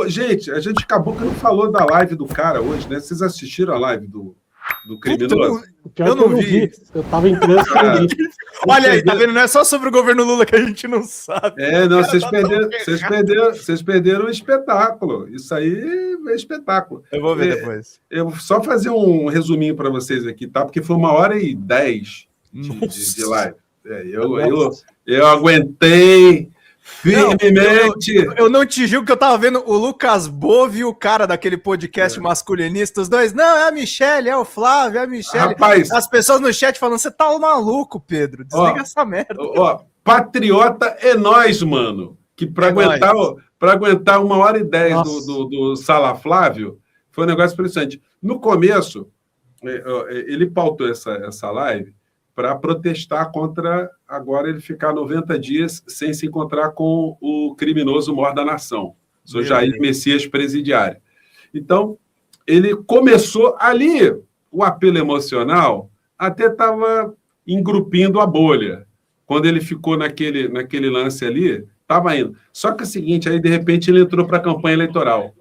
Gente, a gente acabou que não falou da live do cara hoje, né? Vocês assistiram a live do criminoso? Eu não vi. Eu tava em trânsito. Olha aí, tá vendo? Não é só sobre o governo Lula que a gente não sabe. Não, vocês perderam um espetáculo. Isso aí é espetáculo. Eu vou ver depois. Eu vou só fazer um resuminho para vocês aqui, tá? Porque foi 1h10 de live. Eu aguentei firmemente. Eu não te julgo que eu tava vendo o Lucas Bove e o cara daquele podcast masculinista, os dois. Não, é a Michelle, é o Flávio, é a Michelle. Rapaz, as pessoas no chat falando, você tá maluco, Pedro. Desliga essa merda. Patriota é nós, mano. Que para aguentar 1h10 do Sala Flávio, foi um negócio impressionante. No começo, ele pautou essa live para protestar contra agora ele ficar 90 dias sem se encontrar com o criminoso maior da nação, o senhor Jair Messias Presidiário. Então, ele começou ali, o apelo emocional até estava engrupindo a bolha. Quando ele ficou naquele lance ali, estava indo. Só que é o seguinte, aí de repente ele entrou para a campanha eleitoral.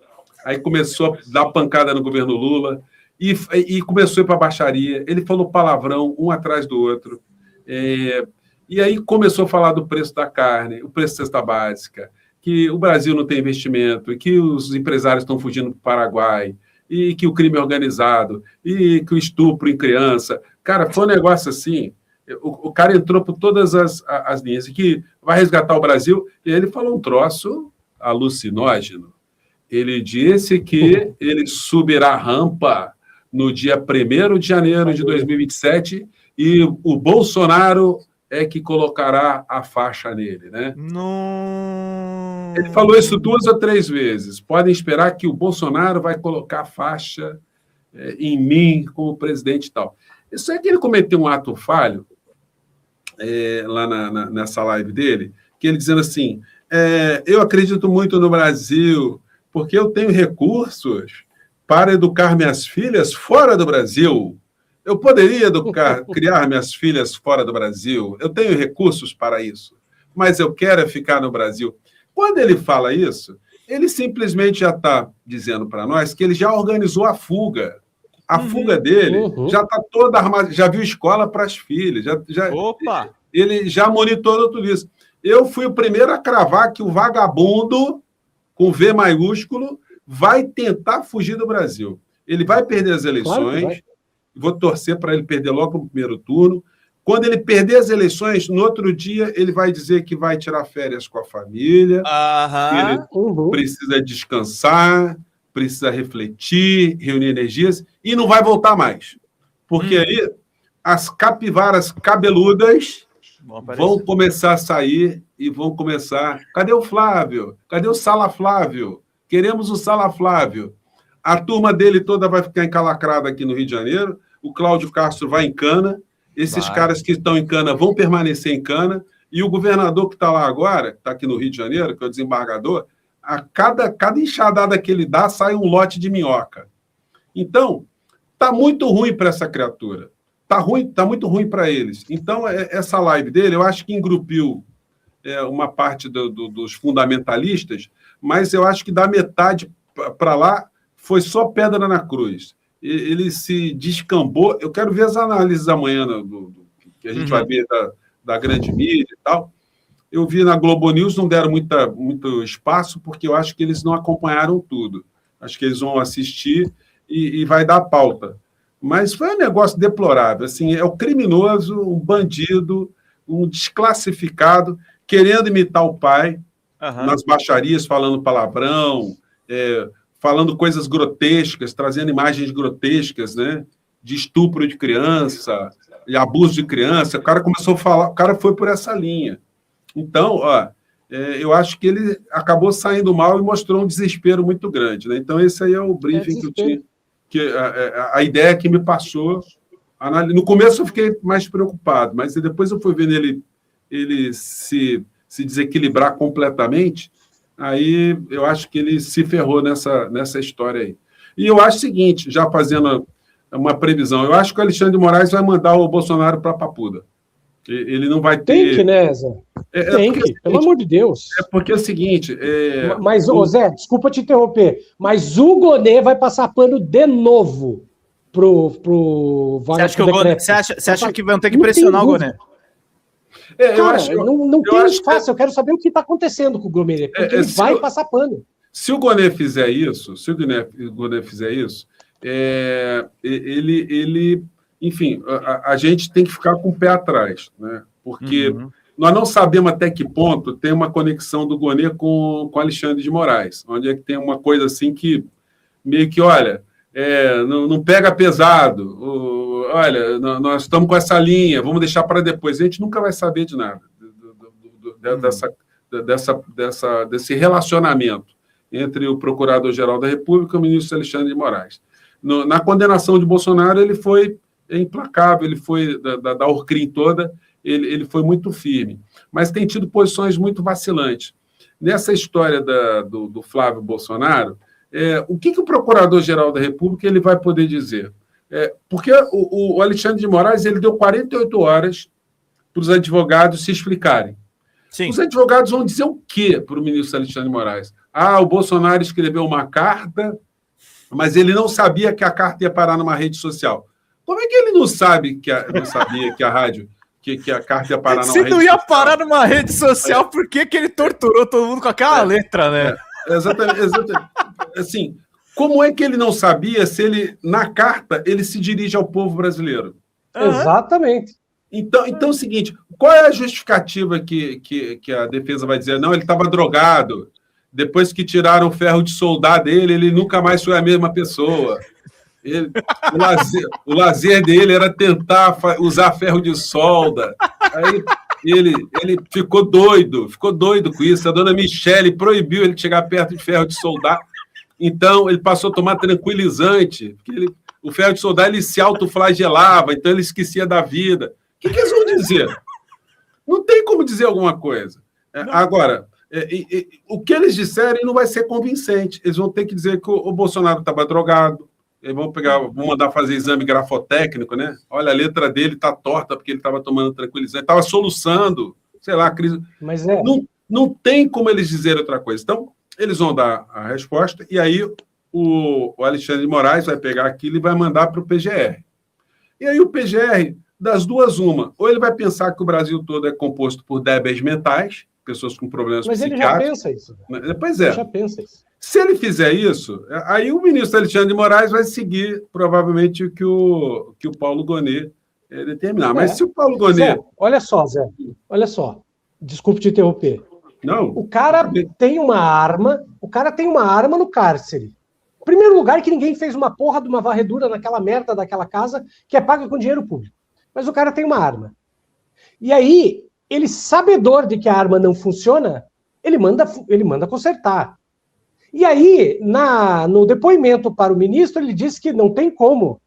Aí começou a dar pancada no governo Lula, e começou a ir para a baixaria, ele falou palavrão um atrás do outro, e aí começou a falar do preço da carne, o preço da cesta básica, que o Brasil não tem investimento, e que os empresários estão fugindo para o Paraguai, e que o crime é organizado, e que o estupro em criança. Cara, foi um negócio assim, o cara entrou por todas as linhas, e que vai resgatar o Brasil, e ele falou um troço alucinógeno. Ele disse que ele subirá a rampa no dia 1º de janeiro de 2027 e o Bolsonaro é que colocará a faixa nele, né? Não. Ele falou isso 2 ou 3 vezes. Podem esperar que o Bolsonaro vai colocar a faixa em mim como presidente e tal. Isso é que ele cometeu um ato falho lá nessa live dele, que ele dizendo assim, eu acredito muito no Brasil, porque eu tenho recursos para educar minhas filhas fora do Brasil. Eu poderia criar minhas filhas fora do Brasil. Eu tenho recursos para isso. Mas eu quero ficar no Brasil. Quando ele fala isso, ele simplesmente já está dizendo para nós que ele já organizou a fuga. A fuga dele já está toda armada, já viu escola para as filhas. Ele já monitorou tudo isso. Eu fui o primeiro a cravar que o vagabundo, com V maiúsculo, vai tentar fugir do Brasil. Ele vai perder as eleições, claro, vou torcer para ele perder logo no primeiro turno. Quando ele perder as eleições, no outro dia, ele vai dizer que vai tirar férias com a família, que ele precisa descansar, precisa refletir, reunir energias, e não vai voltar mais. Porque aí as capivaras cabeludas vão começar a sair e vão começar... Cadê o Flávio? Cadê o Sala Flávio? Queremos o Sala Flávio. A turma dele toda vai ficar encalacrada aqui no Rio de Janeiro. O Cláudio Castro vai em cana. Esses caras que estão em cana vão permanecer em cana. E o governador que está lá agora, que está aqui no Rio de Janeiro, que é o desembargador, a cada enxadada que ele dá, sai um lote de minhoca. Então, está muito ruim para essa criatura. Está muito ruim para eles. Então, essa live dele, eu acho que engrupiu uma parte dos fundamentalistas, mas eu acho que da metade para lá foi só pedra na cruz. Ele se descambou. Eu quero ver as análises amanhã que a gente vai ver da grande mídia e tal. Eu vi na Globo News, não deram muito espaço, porque eu acho que eles não acompanharam tudo. Acho que eles vão assistir e vai dar pauta. Mas foi um negócio deplorável. Assim, é o criminoso, um bandido, um desclassificado, querendo imitar o pai, nas baixarias, falando palavrão, falando coisas grotescas, trazendo imagens grotescas, né? De estupro de criança, de abuso de criança. O cara começou a falar, o cara foi por essa linha. Então, eu acho que ele acabou saindo mal e mostrou um desespero muito grande, né? Então, esse aí é o briefing que eu tinha, a ideia que me passou. No começo eu fiquei mais preocupado, mas depois eu fui vendo ele se desequilibrar completamente, aí eu acho que ele se ferrou nessa história aí. E eu acho o seguinte, já fazendo uma previsão, eu acho que o Alexandre de Moraes vai mandar o Bolsonaro para a Papuda. Ele não vai ter... Tem que, né, Zé? Tem que, pelo amor de Deus. É porque é o seguinte... Mas, Zé, desculpa te interromper, mas o Gonê vai passar pano de novo pro Você acha que vão ter que pressionar o Gonê? Não tem espaço. Eu quero saber o que está acontecendo com o Gonê, porque ele vai passar pano. Se o Gonê fizer isso, enfim, a gente tem que ficar com o pé atrás, né? Porque nós não sabemos até que ponto tem uma conexão do Gonê com Alexandre de Moraes, onde é que tem uma coisa assim que meio que, olha, não pega pesado, olha, nós estamos com essa linha, vamos deixar para depois. A gente nunca vai saber de nada desse relacionamento entre o Procurador-Geral da República e o ministro Alexandre de Moraes. Na condenação de Bolsonaro, ele foi implacável, ele foi da Orcrim toda, ele foi muito firme, mas tem tido posições muito vacilantes. Nessa história do Flávio Bolsonaro, o que o Procurador-Geral da República ele vai poder dizer? Porque o Alexandre de Moraes ele deu 48 horas para os advogados se explicarem. Sim. Os advogados vão dizer o quê para o ministro Alexandre de Moraes? O Bolsonaro escreveu uma carta, mas ele não sabia que a carta ia parar numa rede social. Como é que ele não sabia que a rádio, que a carta ia parar numa rede social? Se não ia parar numa rede social, por que ele torturou todo mundo com aquela letra, né? Exatamente. Assim, como é que ele não sabia se ele, na carta, ele se dirige ao povo brasileiro? Exatamente. Então é o seguinte, qual é a justificativa que a defesa vai dizer? Não, ele estava drogado. Depois que tiraram o ferro de soldar dele, ele nunca mais foi a mesma pessoa. O lazer dele era tentar usar ferro de solda. Aí ele ficou doido com isso. A dona Michele proibiu ele de chegar perto de ferro de soldar. Então, ele passou a tomar tranquilizante. Porque o ferro de soldar ele se autoflagelava, então ele esquecia da vida. O que eles vão dizer? Não tem como dizer alguma coisa. Agora, o que eles disserem não vai ser convincente. Eles vão ter que dizer que o Bolsonaro estava drogado. Eles vão mandar fazer exame grafotécnico, né? Olha, a letra dele está torta porque ele estava tomando tranquilizante, estava soluçando, sei lá, a crise. Mas não tem como eles dizerem outra coisa. Então, eles vão dar a resposta e aí o Alexandre de Moraes vai pegar aquilo e vai mandar para o PGR. E aí o PGR, das duas, uma. Ou ele vai pensar que o Brasil todo é composto por débeis mentais, pessoas com problemas psiquiátricos. Mas ele já pensa isso. Pois é. Ele já pensa isso. Se ele fizer isso, aí o ministro Alexandre de Moraes vai seguir, provavelmente, o que o Paulo Gonê determinar. Mas se o Paulo Gonê... Zé, olha só. Desculpe te interromper. Não. O cara tem uma arma no cárcere. Em primeiro lugar, que ninguém fez uma porra de uma varredura naquela merda daquela casa que é paga com dinheiro público. Mas o cara tem uma arma. E aí, ele, sabedor de que a arma não funciona, ele manda consertar. E aí, no depoimento para o ministro, ele disse que não tem como.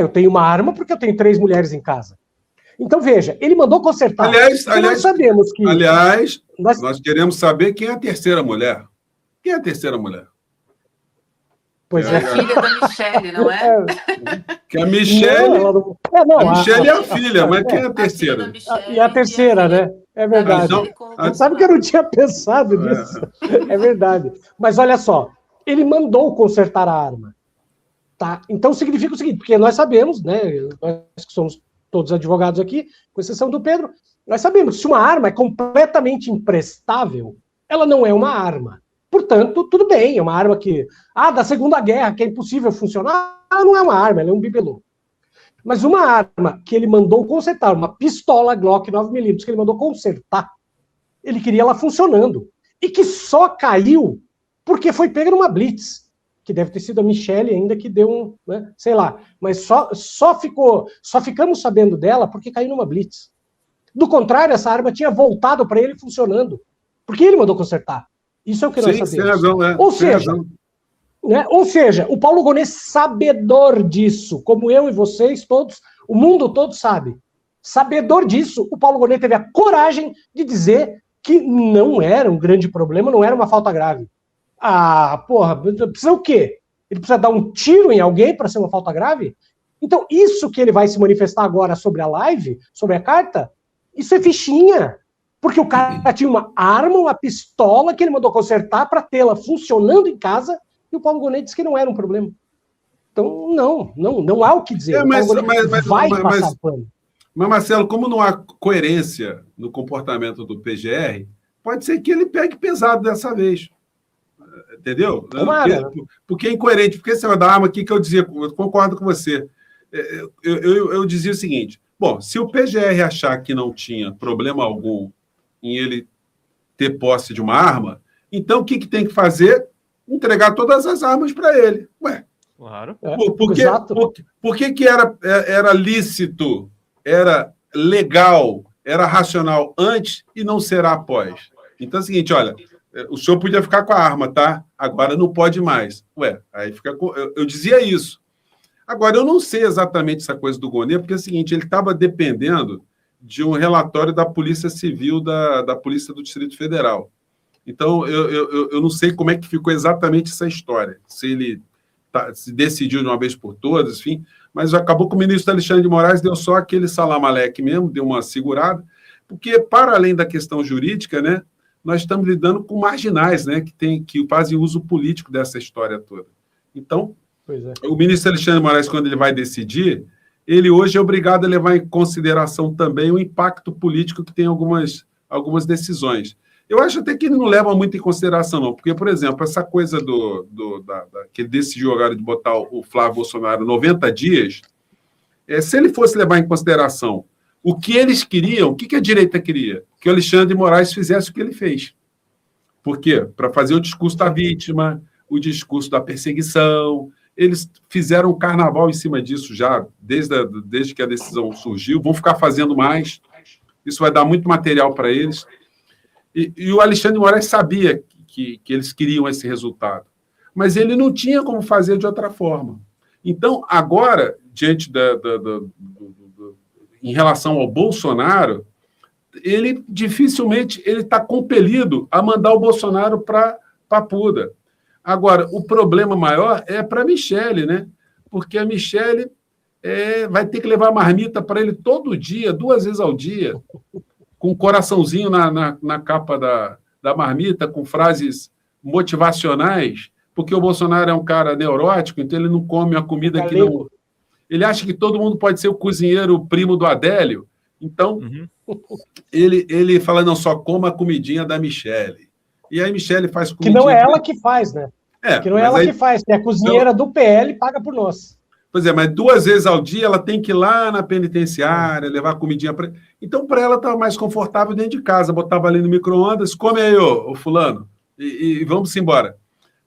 Eu tenho uma arma porque eu tenho 3 mulheres em casa. Então, veja, ele mandou consertar. Aliás, nós sabemos que... nós queremos saber quem é a terceira mulher. Quem é a terceira mulher? Pois é. A filha da Michele, não é? Que a Michele... a Michele é a filha, mas quem é a terceira? E a terceira, né? É verdade. Sabe que eu não tinha pensado nisso? É verdade. Mas olha só, ele mandou consertar a arma. Tá? Então significa o seguinte, porque nós sabemos, né? Nós que somos todos advogados aqui, com exceção do Pedro, nós sabemos que se uma arma é completamente imprestável, ela não é uma arma. Portanto, tudo bem, é uma arma que... da Segunda Guerra, que é impossível funcionar, ela não é uma arma, ela é um bibelô. Mas uma arma que ele mandou consertar, uma pistola Glock 9mm que ele mandou consertar, ele queria ela funcionando. E que só caiu porque foi pega numa blitz. Que deve ter sido a Michele ainda que deu né, sei lá. Mas só ficamos sabendo dela porque caiu numa blitz. Do contrário, essa arma tinha voltado para ele funcionando. Porque ele mandou consertar. Isso é o que nós sabemos. Sem razão, né? Ou seja, o Paulo Gonê, sabedor disso, como eu e vocês todos, o mundo todo sabe. Sabedor disso, o Paulo Gonê teve a coragem de dizer que não era um grande problema, não era uma falta grave. Precisa o quê? Ele precisa dar um tiro em alguém para ser uma falta grave? Então, isso que ele vai se manifestar agora sobre a live, sobre a carta, isso é fichinha. Porque o cara tinha uma arma, uma pistola que ele mandou consertar para tê-la funcionando em casa, e o Paulo Gonet disse que não era um problema. Então, não há o que dizer. Mas, Marcelo, como não há coerência no comportamento do PGR, pode ser que ele pegue pesado dessa vez. Entendeu? Porque é incoerente. Porque esse negócio da arma aqui que eu dizia, eu concordo com você. Eu dizia o seguinte: bom, se o PGR achar que não tinha problema algum em ele ter posse de uma arma, então o que tem que fazer? Entregar todas as armas para ele. Ué. Claro. Por que era lícito, era legal, era racional antes e não será após? Então é o seguinte, olha, o senhor podia ficar com a arma, tá? Agora não pode mais. Ué, aí fica. Eu dizia isso. Agora, eu não sei exatamente essa coisa do Gonet, porque é o seguinte, ele estava dependendo de um relatório da Polícia Civil da Polícia do Distrito Federal. Então, eu não sei como é que ficou exatamente essa história, se ele se decidiu de uma vez por todas, enfim, mas acabou que o ministro Alexandre de Moraes deu só aquele salam-aleque mesmo, deu uma segurada, porque, para além da questão jurídica, né, nós estamos lidando com marginais, né, que fazem uso político dessa história toda. Então, o ministro Alexandre de Moraes, quando ele vai decidir, ele hoje é obrigado a levar em consideração também o impacto político que tem algumas decisões. Eu acho até que ele não leva muito em consideração, não, porque, por exemplo, essa coisa que ele decidiu agora de botar o Flávio Bolsonaro 90 dias, se ele fosse levar em consideração o que eles queriam, o que a direita queria? Que o Alexandre de Moraes fizesse o que ele fez. Por quê? Para fazer o discurso da vítima, o discurso da perseguição. Eles fizeram um carnaval em cima disso já, desde que a decisão surgiu, vão ficar fazendo mais. Isso vai dar muito material para eles. E o Alexandre de Moraes sabia que eles queriam esse resultado, mas ele não tinha como fazer de outra forma. Então, agora, diante em relação ao Bolsonaro, ele dificilmente está compelido a mandar o Bolsonaro para Papuda. Agora, o problema maior é para a Michelle, né? Porque a Michelle vai ter que levar marmita para ele todo dia, 2 vezes ao dia, com um coraçãozinho na capa da marmita, com frases motivacionais, porque o Bolsonaro é um cara neurótico, então ele não come a comida que não... Ele acha que todo mundo pode ser o cozinheiro primo do Adélio, então ele fala, não, só coma a comidinha da Michelle. E aí Michelle faz comidinha... Que não é ela que faz, né? Que não é ela que faz, que é a cozinheira do PL paga por nós. Pois é, mas 2 vezes ao dia ela tem que ir lá na penitenciária, levar comidinha para... Então, para ela, estava mais confortável dentro de casa. Botava ali no micro-ondas, come aí, ô fulano, e vamos embora.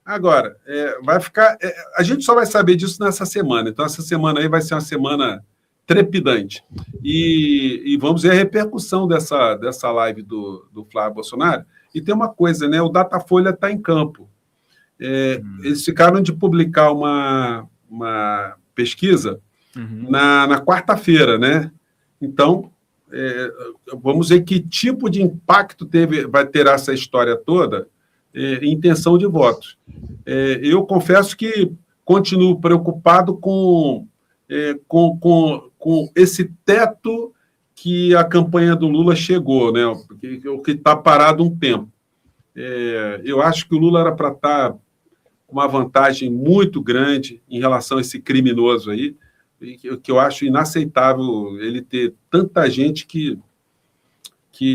Agora, vai ficar... a gente só vai saber disso nessa semana. Então, essa semana aí vai ser uma semana trepidante. E vamos ver a repercussão dessa live do Flávio Bolsonaro. E tem uma coisa, né? O Datafolha está em campo. Eles ficaram de publicar uma pesquisa na quarta-feira, né? Então, vamos ver que tipo de impacto vai ter essa história toda em intenção de votos. Eu confesso que continuo preocupado com esse teto que a campanha do Lula chegou, né? O que está parado um tempo. Eu acho que o Lula era para estar com uma vantagem muito grande em relação a esse criminoso aí, que eu acho inaceitável ele ter tanta gente que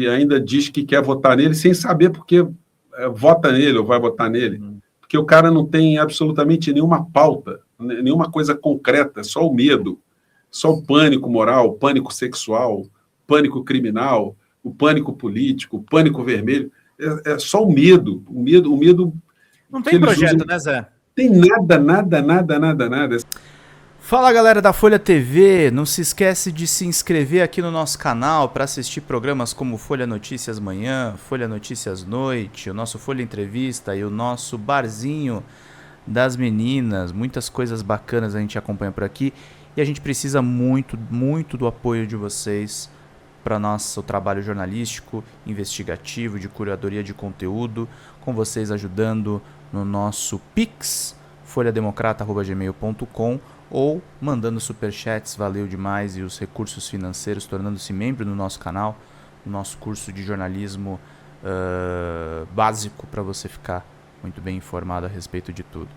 ainda diz que quer votar nele sem saber porque vota nele ou vai votar nele. Porque o cara não tem absolutamente nenhuma pauta, nenhuma coisa concreta, só o medo, só o pânico moral, o pânico sexual, o pânico criminal, o pânico político, o pânico vermelho. É só o medo. O medo não tem projeto, né, Zé? Tem nada. Fala, galera da Folha TV, não se esquece de se inscrever aqui no nosso canal para assistir programas como Folha Notícias Manhã, Folha Notícias Noite, o nosso Folha Entrevista e o nosso Barzinho das Meninas. Muitas coisas bacanas a gente acompanha por aqui e a gente precisa muito, muito do apoio de vocês para nosso trabalho jornalístico, investigativo, de curadoria de conteúdo, com vocês ajudando no nosso Pix, folhademocrata@gmail.com, ou mandando superchats, valeu demais, e os recursos financeiros, tornando-se membro do nosso canal, o nosso curso de jornalismo básico para você ficar muito bem informado a respeito de tudo.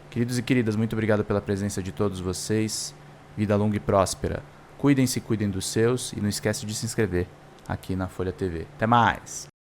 Queridos e queridas, muito obrigado pela presença de todos vocês. Vida longa e próspera. Cuidem-se, cuidem dos seus e não esquece de se inscrever aqui na Folha TV. Até mais!